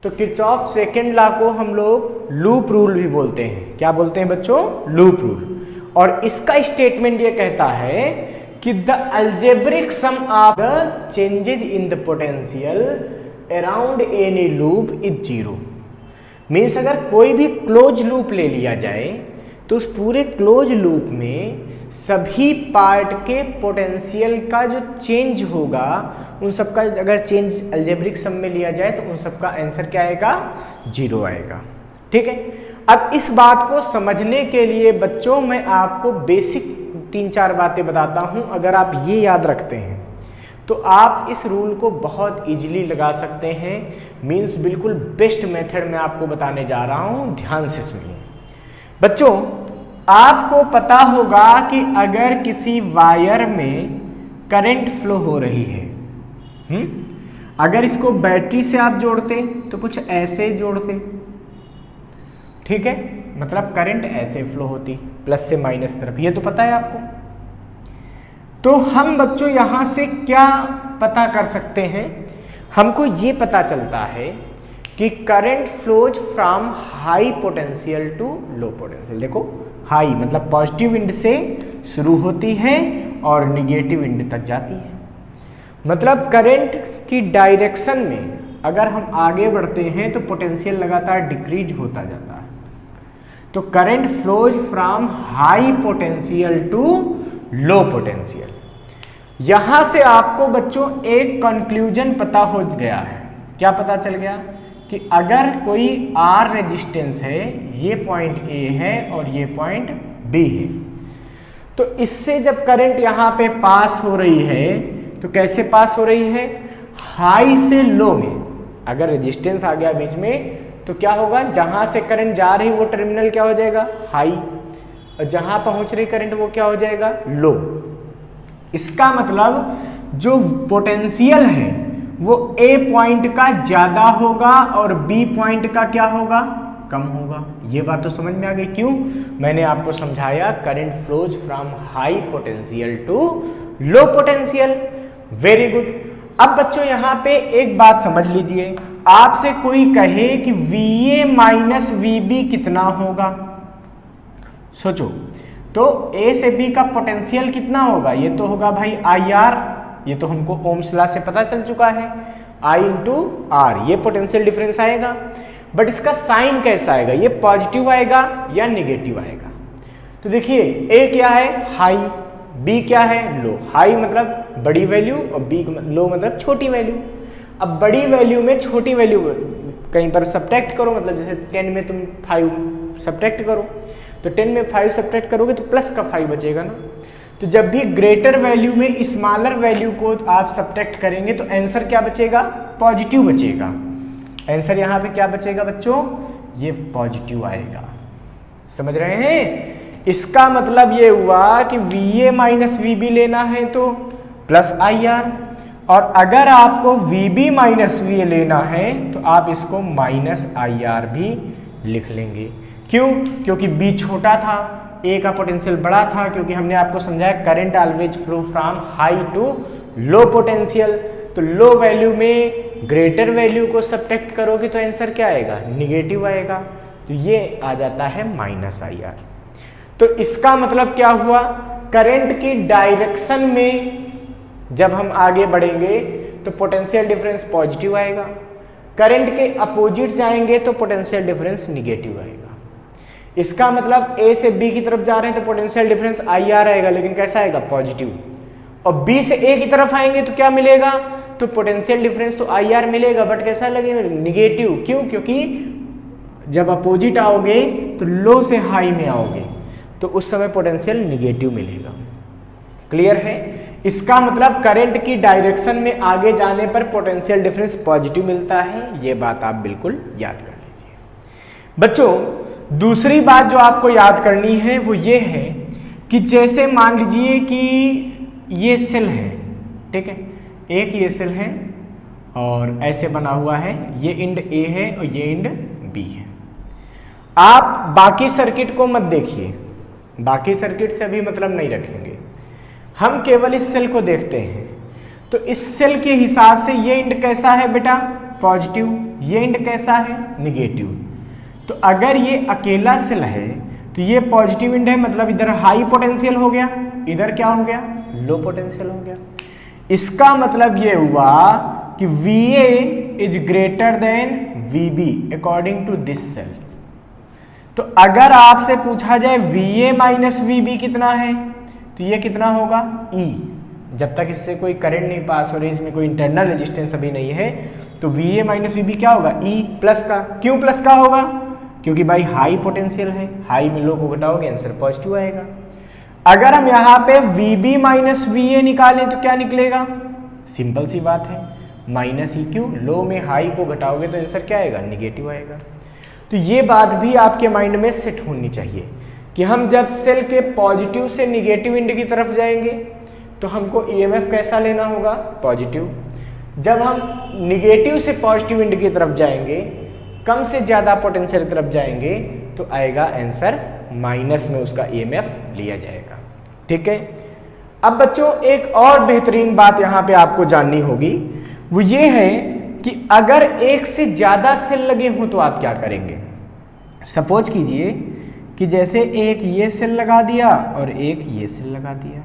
तो Kirchhoff second law को हम लोग लूप रूल भी बोलते हैं। क्या बोलते हैं बच्चों? Loop rule. और इसका स्टेटमेंट ये कहता है कि the algebraic sum of the changes in the potential around any loop is zero. Means अगर कोई भी क्लोज लूप ले लिया जाए तो उस पूरे क्लोज लूप में सभी पार्ट के पोटेंशियल का जो चेंज होगा उन सब का अगर चेंज अलजेब्रिक सम में लिया जाए तो उन सब का आंसर क्या आएगा? जीरो आएगा। ठीक है। अब इस बात को समझने के लिए बच्चों मैं आपको बेसिक 3-4 बातें बताता हूं। अगर आप ये याद रखते हैं तो आप इस रूल को बहुत इजीली लगा सकते हैं। मीन्स बिल्कुल बेस्ट मेथड मैं आपको बताने जा रहा हूं, ध्यान से सुनिए बच्चों। आपको पता होगा कि अगर किसी वायर में करंट फ्लो हो रही है, अगर इसको बैटरी से आप जोड़ते तो कुछ ऐसे जोड़ते, ठीक है, मतलब करंट ऐसे फ्लो होती प्लस से माइनस तरफ, ये तो पता है आपको। तो हम बच्चों यहां से क्या पता कर सकते हैं? हमको ये पता चलता है कि current flows from high potential to low potential. देखो हाई मतलब पॉजिटिव विंड से शुरू होती है और निगेटिव विंड तक जाती है। मतलब करंट की डायरेक्शन में अगर हम आगे बढ़ते हैं तो पोटेंशियल लगातार डिक्रीज होता जाता है। तो current flows from high potential to low potential. यहां से आपको बच्चों एक कंक्लूजन पता हो गया है। क्या पता चल गया? कि अगर कोई R रेजिस्टेंस है, ये पॉइंट A है और ये पॉइंट B है, तो इससे जब करंट यहां पे पास हो रही है तो कैसे पास हो रही है? हाई से लो में। अगर रेजिस्टेंस आ गया बीच में तो क्या होगा? जहां से करंट जा रही वो टर्मिनल क्या हो जाएगा? हाई। और जहां पहुंच रही करंट वो क्या हो जाएगा? लो। इसका मतलब जो पोटेंशियल है वो A पॉइंट का ज्यादा होगा और B पॉइंट का क्या होगा? कम होगा। ये बात तो समझ में आ गई। क्यों? मैंने आपको समझाया current flows from high potential to low potential. Very good. अब बच्चों यहां पे एक बात समझ लीजिए, आपसे कोई कहे कि VA माइनस VB कितना होगा? सोचो तो A से B का पोटेंशियल कितना होगा? ये तो होगा भाई IR। ये तो हमको ओम्स लॉ से पता चल चुका है, I इंटू R। ये पोटेंशियल डिफरेंस आएगा। बट इसका साइन कैसा आएगा? ये पॉजिटिव आएगा या निगेटिव आएगा? तो देखिए A क्या है? हाई। B क्या है? लो। हाई मतलब बड़ी वैल्यू और B लो मतलब छोटी वैल्यू। अब बड़ी वैल्यू में छोटी वैल्यू कहीं पर सब्ट्रैक्ट करो, मतलब जैसे 10 में तुम 5 सब्ट्रैक्ट करो तो 10 में 5 सब्ट्रैक्ट करोगे तो प्लस का 5 बचेगा ना। तो जब भी ग्रेटर वैल्यू में स्मॉलर वैल्यू को आप सब्ट्रैक्ट करेंगे तो आंसर क्या बचेगा? पॉजिटिव बचेगा। आंसर यहाँ पे क्या बचेगा बच्चों? ये पॉजिटिव आएगा। समझ रहे हैं? इसका मतलब ये हुआ कि VA माइनस VB लेना है तो प्लस IR, और अगर आपको VB माइनस VA लेना है तो आप इसको माइनस IR भी लिख लेंगे। क्यों? क्योंकि B छोटा था, A का पोटेंशियल बड़ा था, क्योंकि हमने आपको समझाया current always flow from high to low potential. तो लो वैल्यू में ग्रेटर वैल्यू को सब्ट्रैक्ट करोगे तो आंसर क्या आएगा? निगेटिव आएगा। तो ये आ जाता है माइनस IR। तो इसका मतलब क्या हुआ? करंट की डायरेक्शन में जब हम आगे बढ़ेंगे तो पोटेंशियल डिफरेंस पॉजिटिव आएगा, करंट के अपोजिट जाएंगे तो पोटेंशियल डिफरेंस निगेटिव आएगा। इसका मतलब A से B की तरफ जा रहे हैं तो पोटेंशियल डिफरेंस IR आएगा, लेकिन कैसा आएगा? पॉजिटिव। और B से A की तरफ आएंगे तो क्या मिलेगा? तो पोटेंशियल डिफरेंस तो IR मिलेगा, बट कैसा लगेगा? निगेटिव। क्यों? क्योंकि जब अपोजिट आओगे तो लो से हाई में आओगे तो उस समय पोटेंशियल निगेटिव मिलेगा। क्लियर है? इसका मतलब करंट की डायरेक्शन में आगे जाने पर पोटेंशियल डिफरेंस पॉजिटिव मिलता है। ये बात आप बिल्कुल याद कर लीजिए बच्चों। दूसरी बात जो आपको याद करनी है वो ये है कि जैसे मान लीजिए कि ये सेल है, ठीक है, एक ये सेल है और ऐसे बना हुआ है, ये इंड A है और ये इंड B है। आप बाकी सर्किट को मत देखिए, बाकी सर्किट से अभी मतलब नहीं रखेंगे, हम केवल इस सेल को देखते हैं। तो इस सेल के हिसाब से ये इंड कैसा है बेटा? पॉजिटिव, ये एंड कैसा है, निगेटिव। तो अगर ये अकेला सेल है तो ये पॉजिटिव एंड है, मतलब इधर हाई पोटेंशियल हो गया, इधर क्या हो गया, लो पोटेंशियल हो गया। इसका मतलब ये हुआ कि VA is greater than VB according to this cell. तो अगर आपसे पूछा जाए VA माइनस VB कितना है, तो ये कितना होगा, E। जब तक इससे कोई करंट नहीं पास हो रही, इसमें कोई इंटरनल रेजिस्टेंस अभी नहीं है, तो VA माइनस VB क्या होगा, E प्लस का। क्यों प्लस का होगा, क्योंकि भाई हाई पोटेंशियल है, हाई में लो को घटाओगे आंसर पॉजिटिव आएगा। अगर हम यहाँ पे VB माइनस VA निकालें तो क्या निकलेगा, सिंपल सी बात है, माइनस E। क्यों, लो में हाई को घटाओगे तो आंसर क्या आएगा, निगेटिव आएगा। तो ये बात भी आपके माइंड में सेट होनी चाहिए कि हम जब सेल के पॉजिटिव से निगेटिव एंड की तरफ जाएंगे तो हमको EMF कैसा लेना होगा, पॉजिटिव। जब हम निगेटिव से पॉजिटिव एंड की तरफ जाएंगे, कम से ज़्यादा पोटेंशियल की तरफ जाएंगे, तो आएगा आंसर माइनस में उसका EMF लिया जाएगा। ठीक है। अब बच्चों एक और बेहतरीन बात यहाँ पे आपको जाननी होगी, वो ये है कि अगर एक से ज़्यादा सेल लगे हों तो आप क्या करेंगे। सपोज कीजिए कि जैसे एक ये सेल लगा दिया और एक ये सेल लगा दिया,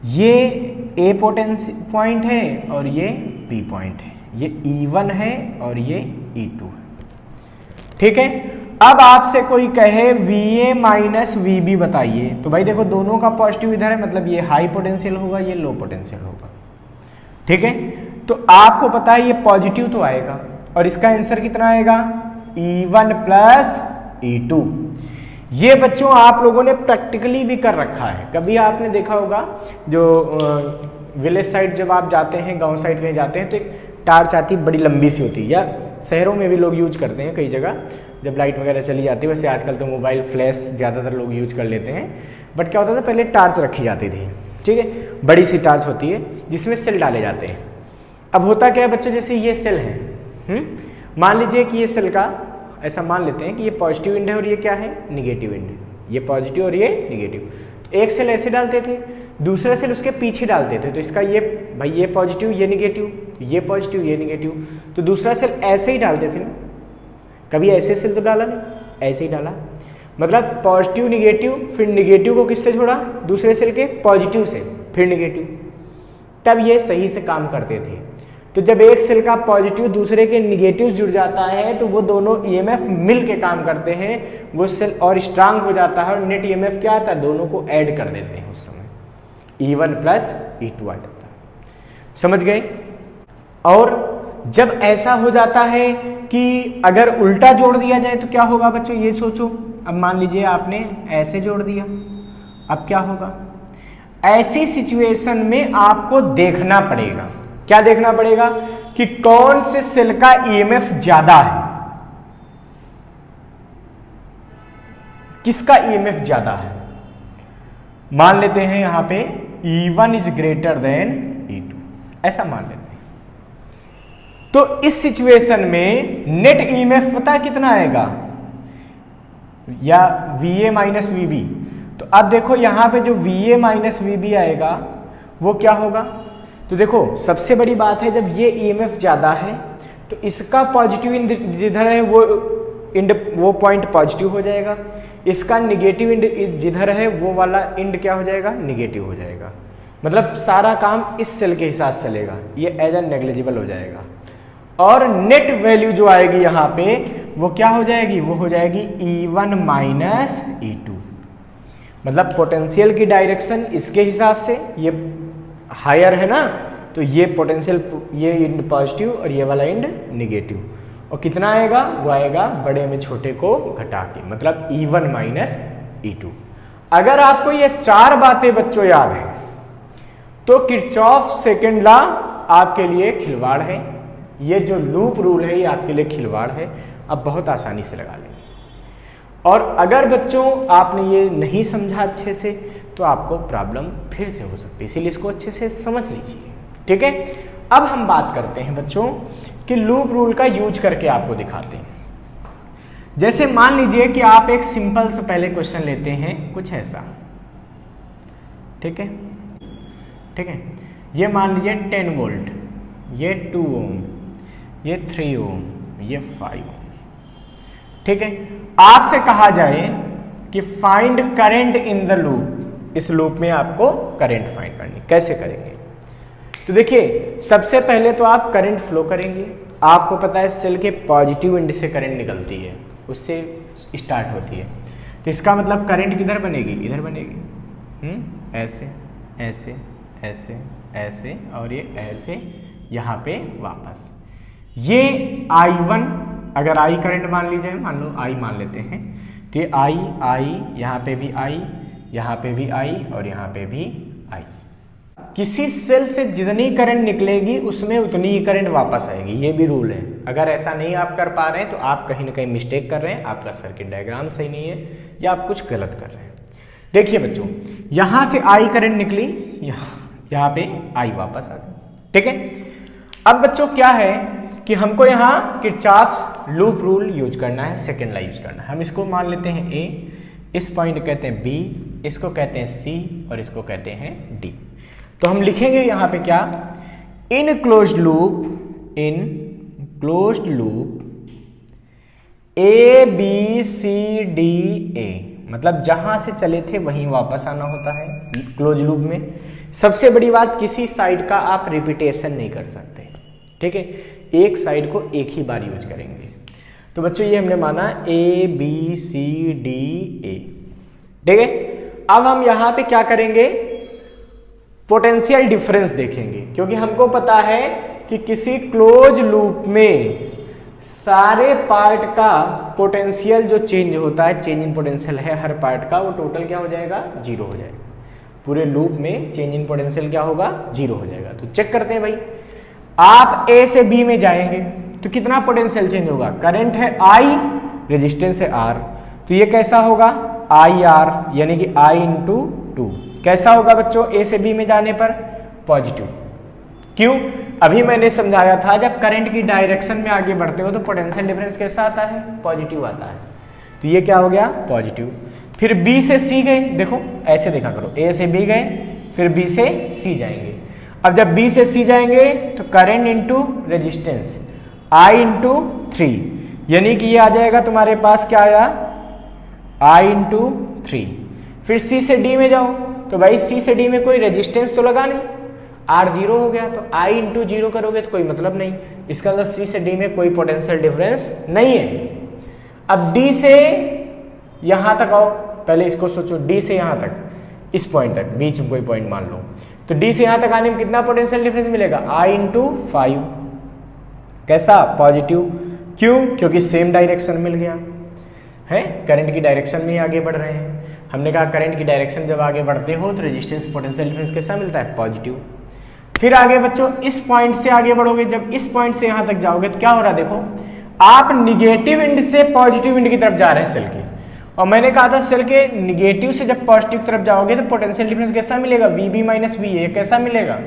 ये A पोटेंशियल पॉइंट है और ये B पॉइंट है, ये E1 है और ये E2 है। ठीक है। अब आपसे कोई कहे VA माइनस VB बताइए, तो भाई देखो दोनों का पॉजिटिव इधर है, मतलब ये हाई पोटेंशियल होगा, ये लो पोटेंशियल होगा। ठीक है। तो आपको पता है ये पॉजिटिव तो आएगा, और इसका आंसर कितना आएगा, E1 प्लस E2। ये बच्चों आप लोगों ने प्रैक्टिकली भी कर रखा है। कभी आपने देखा होगा जो विलेज साइड जब आप जाते हैं, गांव साइड में जाते हैं, तो एक टार्च आती बड़ी लंबी सी होती है, या शहरों में भी लोग यूज करते हैं कई जगह जब लाइट वगैरह चली जाती है। वैसे आजकल तो मोबाइल फ्लैश ज़्यादातर लोग यूज कर लेते हैं, बट क्या होता था पहले टार्च रखी जाती थी। ठीक है, बड़ी सी टार्च होती है जिसमें सेल डाले जाते हैं। अब होता क्या है बच्चों, जैसे ये सेल है, मान लीजिए कि ये सेल का ऐसा मान लेते हैं कि ये पॉजिटिव एंड है और ये क्या है, निगेटिव एंड है। ये पॉजिटिव और ये निगेटिव। तो एक सेल ऐसे डालते थे, दूसरा सेल उसके पीछे डालते थे, तो इसका ये भाई ये पॉजिटिव ये निगेटिव, ये पॉजिटिव ये निगेटिव, तो दूसरा सेल ऐसे ही डालते थे ना। कभी ऐसे सेल तो डाला नहीं, ऐसे ही डाला, मतलब पॉजिटिव निगेटिव, फिर निगेटिव को किससे छोड़ा, दूसरे सेल के पॉजिटिव से, फिर निगेटिव, तब ये सही से काम करते थे। तो जब एक सेल का पॉजिटिव दूसरे के निगेटिव जुड़ जाता है तो वो दोनों EMF मिल के काम करते हैं, वो सेल और स्ट्रांग हो जाता है, और नेट EMF क्या आता है, दोनों को ऐड कर देते हैं, उस समय E1 प्लस E2 आ जाता है। समझ गए। और जब ऐसा हो जाता है कि अगर उल्टा जोड़ दिया जाए तो क्या होगा बच्चों, ये सोचो। अब मान लीजिए आपने ऐसे जोड़ दिया, अब क्या होगा। ऐसी सिचुएशन में आपको देखना पड़ेगा, क्या देखना पड़ेगा, कि कौन से सेल का EMF ज्यादा है, किसका EMF ज्यादा है। मान लेते हैं यहां पे E1 is greater then E2, ऐसा मान लेते हैं। तो इस सिचुएशन में नेट EMF पता कितना आएगा, या VA माइनस VB। तो अब देखो यहां पे जो VA माइनस VB आएगा वो क्या होगा। तो देखो सबसे बड़ी बात है, जब ये EMF ज्यादा है तो इसका पॉजिटिव इंड जिधर है वो पॉइंट पॉजिटिव हो जाएगा, इसका निगेटिव इंड जिधर है वो वाला इंड क्या हो जाएगा, निगेटिव हो जाएगा। मतलब सारा काम इस सेल के हिसाब से चलेगा, ये एज ए नेग्लिजिबल हो जाएगा। और नेट वैल्यू जो आएगी यहाँ पे वो क्या हो जाएगी, वो हो जाएगी E1 माइनस E2। मतलब पोटेंशियल की डायरेक्शन इसके हिसाब से, ये हायर है ना, तो ये पोटेंशियल, ये इंड पॉजिटिव और ये वाला इंड निगेटिव। और कितना आएगा, वो आएगा बड़े में छोटे को घटा के, मतलब E1 माइनस E2। अगर आपको ये चार बातें बच्चों याद है तो किरचॉफ सेकंड लॉ आपके लिए खिलवाड़ है। ये जो लूप रूल है ये आपके लिए खिलवाड़ है, अब बहुत आसानी से लगा लेंगे। और अगर बच्चों आपने ये नहीं समझा अच्छे से तो आपको प्रॉब्लम फिर से हो सकती है, इसीलिए इसको अच्छे से समझ लीजिए। ठीक है, अब हम बात करते हैं बच्चों कि लूप रूल का यूज करके आपको दिखाते हैं। जैसे मान लीजिए कि आप एक सिंपल से पहले क्वेश्चन लेते हैं कुछ ऐसा। ठीक है, ठीक है, ये मान लीजिए 10 वोल्ट, ये 2 ओम, ये 3 ओम, ये 5 ओम। ठीक है, आपसे कहा जाए कि find current in the loop, इस लूप में आपको करंट फाइंड करनी, कैसे करेंगे? तो देखिए, सबसे पहले तो आप करंट फ्लो करेंगे। आपको पता है सेल के पॉजिटिव एंड से करंट निकलती है, उससे स्टार्ट होती है। तो इसका मतलब करंट किधर बनेगी? इधर बनेगी। ऐसे ऐसे ऐसे ऐसे और ये ऐसे यहाँ पे वापस। ये I1, अगर I करंट मान लीजिए, मान लो I मान लेते हैं, तो ये I यहाँ पे भी I, यहाँ पे भी I और यहाँ पे भी I। किसी सेल से जितनी करंट निकलेगी उसमें उतनी ही करंट वापस आएगी, ये भी रूल है। अगर ऐसा नहीं आप कर पा रहे हैं तो आप कहीं ना कहीं मिस्टेक कर रहे हैं, आपका सर्किट डायग्राम सही नहीं है या आप कुछ गलत कर रहे हैं। देखिए बच्चों, यहां से I करंट निकली, यहाँ पे I वापस आ गई। ठीक है, अब बच्चों क्या है कि हमको यहाँ किरचॉफ्स लूप रूल यूज करना है, सेकेंड लॉ यूज करना है। हम इसको मान लेते हैं A, इस पॉइंट कहते हैं B, इसको कहते हैं C और इसको कहते हैं D। तो हम लिखेंगे यहाँ पे क्या? इन closed loop A B C D A, मतलब जहां से चले थे वहीं वापस आना होता है क्लोज लूप में। सबसे बड़ी बात, किसी साइड का आप रिपीटेशन नहीं कर सकते। ठीक है, एक साइड को एक ही बार यूज करेंगे। तो बच्चों ये हमने माना A B C D A। ठीक है, अब हम यहां पे क्या करेंगे? पोटेंशियल डिफरेंस देखेंगे, क्योंकि हमको पता है कि किसी क्लोज लूप में सारे पार्ट का पोटेंशियल जो चेंज होता है, चेंज इन पोटेंशियल है हर पार्ट का, वो टोटल क्या हो जाएगा? 0 हो जाएगा। पूरे लूप में चेंज इन पोटेंशियल क्या होगा? 0 हो जाएगा। तो चेक करते हैं भाई, आप A से B में जाएंगे तो कितना पोटेंशियल चेंज होगा? करंट है I, रेजिस्टेंस है R, तो ये कैसा होगा? IR, यानी कि I इंटू 2। कैसा होगा बच्चों A से B में जाने पर? पॉजिटिव। क्यों? अभी मैंने समझाया था, जब करंट की डायरेक्शन में आगे बढ़ते हो तो पोटेंशियल डिफरेंस कैसा आता है? पॉजिटिव आता है। तो ये क्या हो गया? पॉजिटिव। फिर B से C गए, देखो ऐसे देखा करो, A से B गए, फिर B से C जाएंगे। अब जब B से C जाएंगे तो current into resistance I into 3, यानी कि ये आ जाएगा तुम्हारे पास, क्या आया? I into 3। फिर C से D में जाओ तो भाई C से D में कोई रेजिस्टेंस तो लगा नहीं, R 0 हो गया, तो I इंटू 0 करोगे तो कोई मतलब नहीं। इसका मतलब C से D में कोई पोटेंशियल डिफरेंस नहीं है। अब D से यहां तक आओ, पहले इसको सोचो, D से यहां तक, इस पॉइंट तक, बीच में कोई पॉइंट मान लो, तो D से यहां तक आने में कितना पोटेंशियल डिफरेंस मिलेगा? I into 5। कैसा? पॉजिटिव। क्यों? क्योंकि सेम डायरेक्शन मिल गया है, करंट की डायरेक्शन में ही आगे बढ़ रहे हैं। हमने कहा करंट की डायरेक्शन जब आगे बढ़ते हो तो रेजिस्टेंस पोटेंशियल डिफरेंस कैसा मिलता है? पॉजिटिव। फिर आगे बच्चों इस पॉइंट से आगे बढ़ोगे, जब इस पॉइंट से यहां तक जाओगे तो क्या हो रहा है? देखो, आप निगेटिव एंड से पॉजिटिव एंड की तरफ जा रहे हैं सेल के, और मैंने कहा था सेल के निगेटिव से जब पॉजिटिव तरफ जाओगे तो पोटेंशियल डिफरेंस कैसा मिलेगा? VB minus VA। कैसा मिलेगा?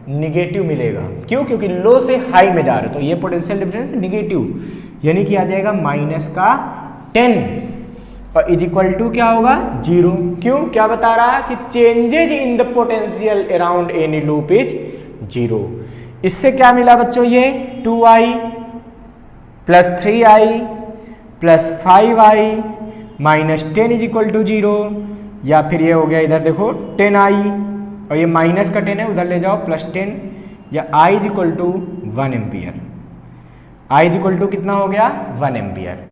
निगेटिव मिलेगा। क्यों? क्योंकि लो से हाई में जा रहे हो, तो ये पोटेंशियल डिफरेंस निगेटिव, यानी कि आ जाएगा माइनस का 10 और इज इक्वल टू क्या होगा? 0। क्यों? क्या बता रहा है कि changes in the potential around any loop is 0। इससे क्या मिला बच्चों? ये 2I plus 3I plus 5I minus 10 is equal to 0, या फिर ये हो गया इधर देखो 10I, और ये माइनस का 10 है, उधर ले जाओ प्लस 10, या I is equal to 1 ampere. I is equal to कितना हो गया? 1 एम्पियर।